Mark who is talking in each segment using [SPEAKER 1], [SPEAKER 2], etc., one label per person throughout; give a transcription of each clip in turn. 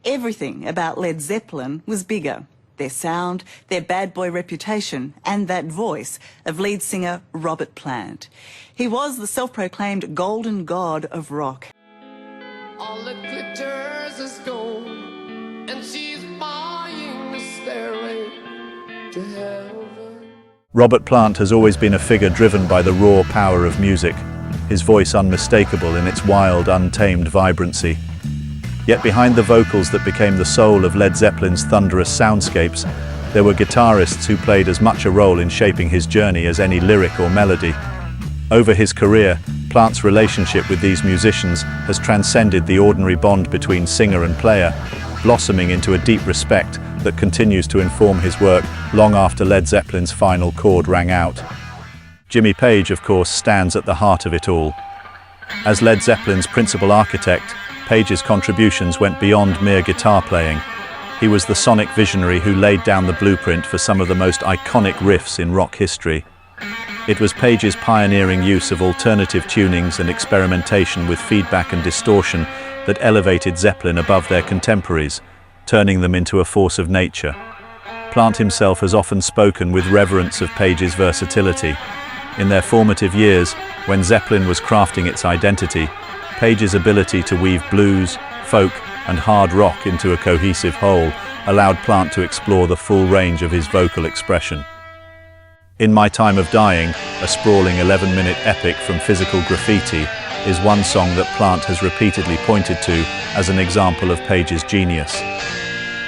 [SPEAKER 1] Everything about Led Zeppelin was bigger. Their sound, their bad boy reputation, and that voice of lead singer Robert Plant. He was the self-proclaimed golden god of rock.
[SPEAKER 2] All that glitters is gold, and she's buying the stairway to heaven.
[SPEAKER 3] Robert Plant has always been a figure driven by the raw power of music, his voice unmistakable in its wild, untamed vibrancy. Yet behind the vocals that became the soul of Led Zeppelin's thunderous soundscapes, there were guitarists who played as much a role in shaping his journey as any lyric or melody. Over his career, Plant's relationship with these musicians has transcended the ordinary bond between singer and player, blossoming into a deep respect that continues to inform his work long after Led Zeppelin's final chord rang out. Jimmy Page, of course, stands at the heart of it all. As Led Zeppelin's principal architect, Page's contributions went beyond mere guitar playing. He was the sonic visionary who laid down the blueprint for some of the most iconic riffs in rock history. It was Page's pioneering use of alternative tunings and experimentation with feedback and distortion that elevated Zeppelin above their contemporaries, turning them into a force of nature. Plant himself has often spoken with reverence of Page's versatility. In their formative years, when Zeppelin was crafting its identity, Page's ability to weave blues, folk, and hard rock into a cohesive whole allowed Plant to explore the full range of his vocal expression. In My Time of Dying, a sprawling 11-minute epic from Physical Graffiti, is one song that Plant has repeatedly pointed to as an example of Page's genius.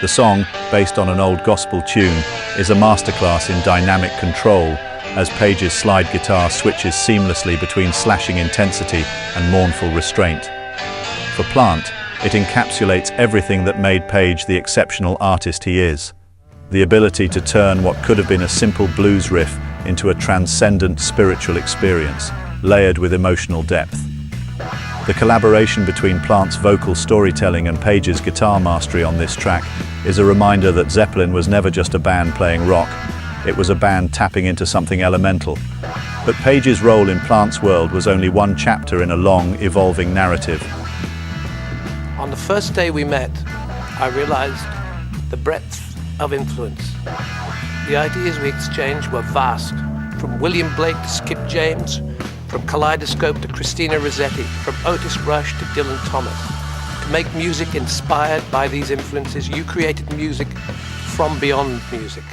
[SPEAKER 3] The song, based on an old gospel tune, is a masterclass in dynamic control, as Page's slide guitar switches seamlessly between slashing intensity and mournful restraint. For Plant, it encapsulates everything that made Page the exceptional artist he is. The ability to turn what could have been a simple blues riff into a transcendent spiritual experience, layered with emotional depth. The collaboration between Plant's vocal storytelling and Page's guitar mastery on this track is a reminder that Zeppelin was never just a band playing rock. It was a band tapping into something elemental. But Page's role in Plant's world was only one chapter in a long, evolving narrative.
[SPEAKER 4] On the first day we met, I realized the breadth of influence. The ideas we exchanged were vast, from William Blake to Skip James, from Kaleidoscope to Christina Rossetti, from Otis Rush to Dylan Thomas. To make music inspired by these influences, you created music from beyond music.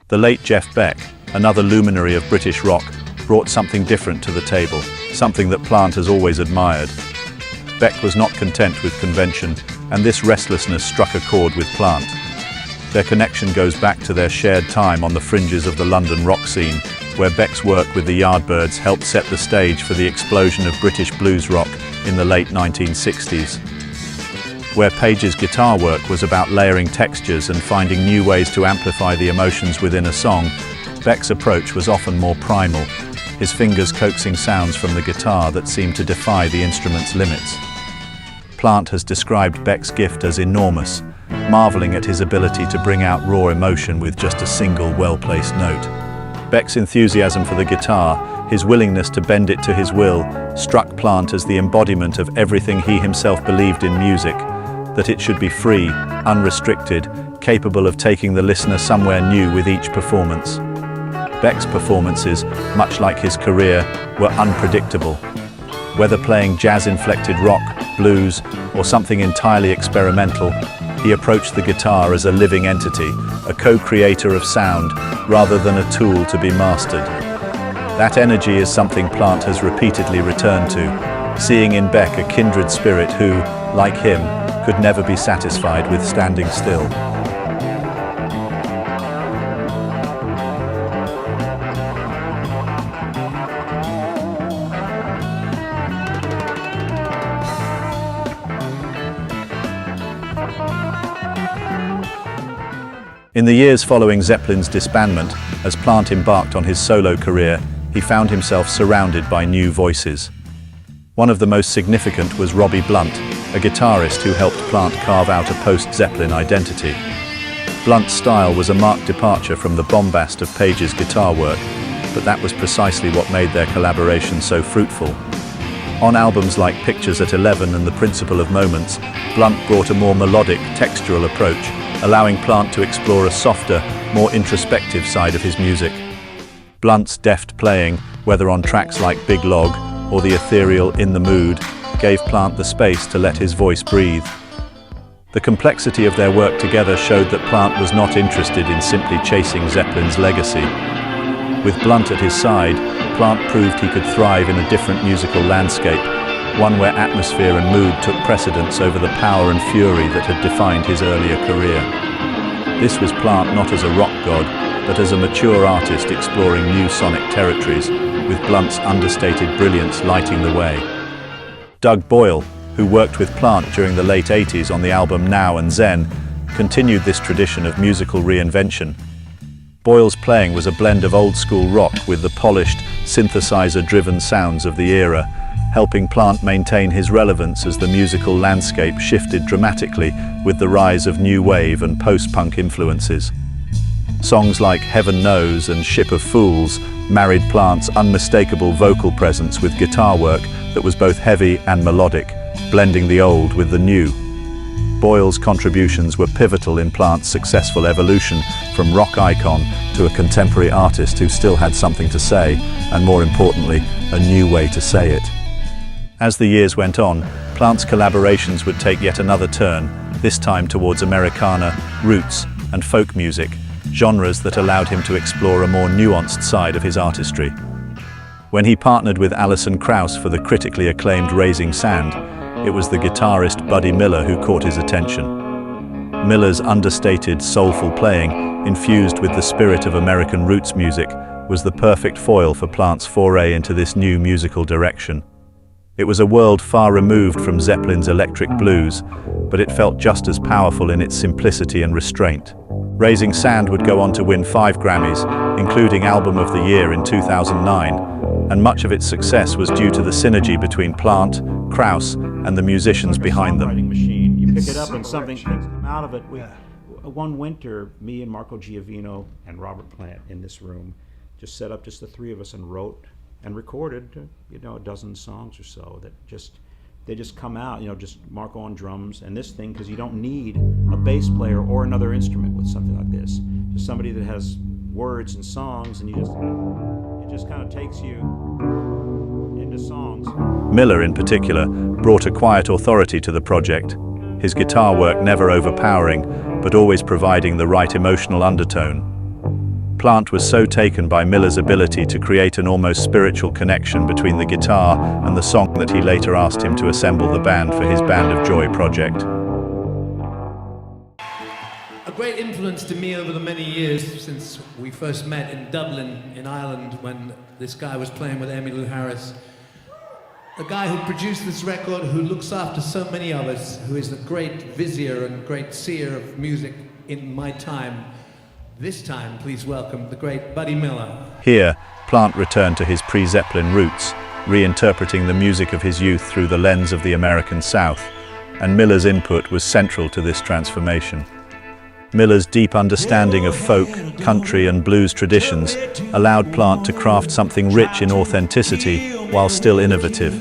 [SPEAKER 3] The late Jeff Beck, another luminary of British rock, brought something different to the table, something that Plant has always admired. Beck was not content with convention, and this restlessness struck a chord with Plant. Their connection goes back to their shared time on the fringes of the London rock scene, where Beck's work with the Yardbirds helped set the stage for the explosion of British blues rock in the late 1960s. Where Page's guitar work was about layering textures and finding new ways to amplify the emotions within a song, Beck's approach was often more primal, his fingers coaxing sounds from the guitar that seemed to defy the instrument's limits. Plant has described Beck's gift as enormous, marveling at his ability to bring out raw emotion with just a single well-placed note. Beck's enthusiasm for the guitar, his willingness to bend it to his will, struck Plant as the embodiment of everything he himself believed in music, that it should be free, unrestricted, capable of taking the listener somewhere new with each performance. Beck's performances, much like his career, were unpredictable. Whether playing jazz-inflected rock, blues, or something entirely experimental, he approached the guitar as a living entity, a co-creator of sound, rather than a tool to be mastered. That energy is something Plant has repeatedly returned to, seeing in Beck a kindred spirit who, like him, could never be satisfied with standing still. In the years following Zeppelin's disbandment, as Plant embarked on his solo career, he found himself surrounded by new voices. One of the most significant was Robbie Blunt, a guitarist who helped Plant carve out a post-Zeppelin identity. Blunt's style was a marked departure from the bombast of Page's guitar work, but that was precisely what made their collaboration so fruitful. On albums like Pictures at 11 and The Principle of Moments, Blunt brought a more melodic, textural approach, allowing Plant to explore a softer, more introspective side of his music. Blunt's deft playing, whether on tracks like Big Log or the ethereal In the Mood, gave Plant the space to let his voice breathe. The complexity of their work together showed that Plant was not interested in simply chasing Zeppelin's legacy. With Blunt at his side, Plant proved he could thrive in a different musical landscape, one where atmosphere and mood took precedence over the power and fury that had defined his earlier career. This was Plant not as a rock god, but as a mature artist exploring new sonic territories, with Blunt's understated brilliance lighting the way. Doug Boyle, who worked with Plant during the late 80s on the album Now and Zen, continued this tradition of musical reinvention. Boyle's playing was a blend of old-school rock with the polished, synthesizer-driven sounds of the era, helping Plant maintain his relevance as the musical landscape shifted dramatically with the rise of new wave and post-punk influences. Songs like Heaven Knows and Ship of Fools married Plant's unmistakable vocal presence with guitar work that was both heavy and melodic, blending the old with the new. Boyle's contributions were pivotal in Plant's successful evolution from rock icon to a contemporary artist who still had something to say, and more importantly, a new way to say it. As the years went on, Plant's collaborations would take yet another turn, this time towards Americana, roots, and folk music, genres that allowed him to explore a more nuanced side of his artistry. When he partnered with Alison Krauss for the critically acclaimed Raising Sand, it was the guitarist Buddy Miller who caught his attention. Miller's understated, soulful playing, infused with the spirit of American roots music, was the perfect foil for Plant's foray into this new musical direction. It was a world far removed from Zeppelin's electric blues, but it felt just as powerful in its simplicity and restraint. Raising Sand would go on to win 5 Grammys, including Album of the Year in 2009, and much of its success was due to the synergy between Plant, Krauss, and the musicians behind them.
[SPEAKER 5] Machine. You pick it up and something things come out of it. One winter, me and Marco Giovino and Robert Plant in this room just set up just the three of us and wrote and recorded, a dozen songs or so that they just come out, just Marco on drums and this thing, because you don't need a bass player or another instrument with something like this. Just somebody that has words and songs, and it just kind of takes you into songs.
[SPEAKER 3] Miller, in particular, brought a quiet authority to the project, his guitar work never overpowering, but always providing the right emotional undertone. Plant was so taken by Miller's ability to create an almost spiritual connection between the guitar and the song that he later asked him to assemble the band for his Band of Joy project.
[SPEAKER 4] A great influence to me over the many years since we first met in Dublin, in Ireland, when this guy was playing with Emmylou Harris. The guy who produced this record, who looks after so many of us, who is a great vizier and great seer of music in my time. This time, please welcome the great Buddy Miller.
[SPEAKER 3] Here, Plant returned to his pre-Zeppelin roots, reinterpreting the music of his youth through the lens of the American South, and Miller's input was central to this transformation. Miller's deep understanding of folk, country and blues traditions allowed Plant to craft something rich in authenticity while still innovative.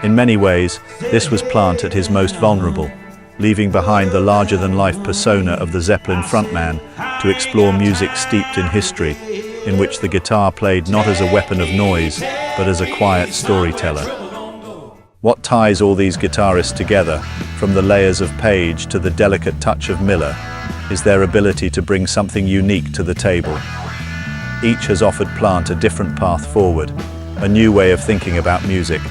[SPEAKER 3] In many ways, this was Plant at his most vulnerable, leaving behind the larger-than-life persona of the Zeppelin frontman to explore music steeped in history, in which the guitar played not as a weapon of noise, but as a quiet storyteller. What ties all these guitarists together, from the layers of Page to the delicate touch of Miller, is their ability to bring something unique to the table. Each has offered Plant a different path forward, a new way of thinking about music,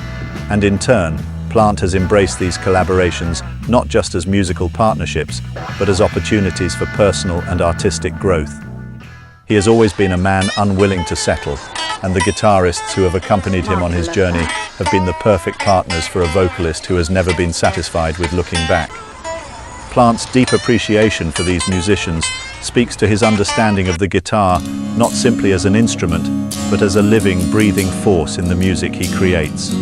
[SPEAKER 3] and in turn, Plant has embraced these collaborations not just as musical partnerships, but as opportunities for personal and artistic growth. He has always been a man unwilling to settle, and the guitarists who have accompanied him on his journey have been the perfect partners for a vocalist who has never been satisfied with looking back. Plant's deep appreciation for these musicians speaks to his understanding of the guitar not simply as an instrument, but as a living, breathing force in the music he creates.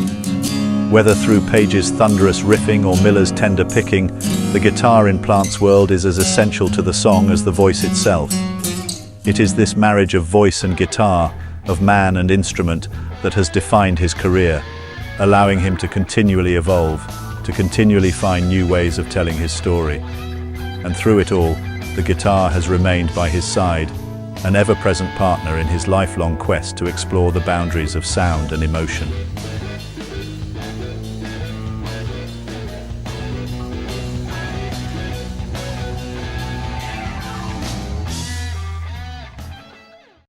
[SPEAKER 3] Whether through Page's thunderous riffing or Miller's tender picking, the guitar in Plant's world is as essential to the song as the voice itself. It is this marriage of voice and guitar, of man and instrument, that has defined his career, allowing him to continually evolve, to continually find new ways of telling his story. And through it all, the guitar has remained by his side, an ever-present partner in his lifelong quest to explore the boundaries of sound and emotion.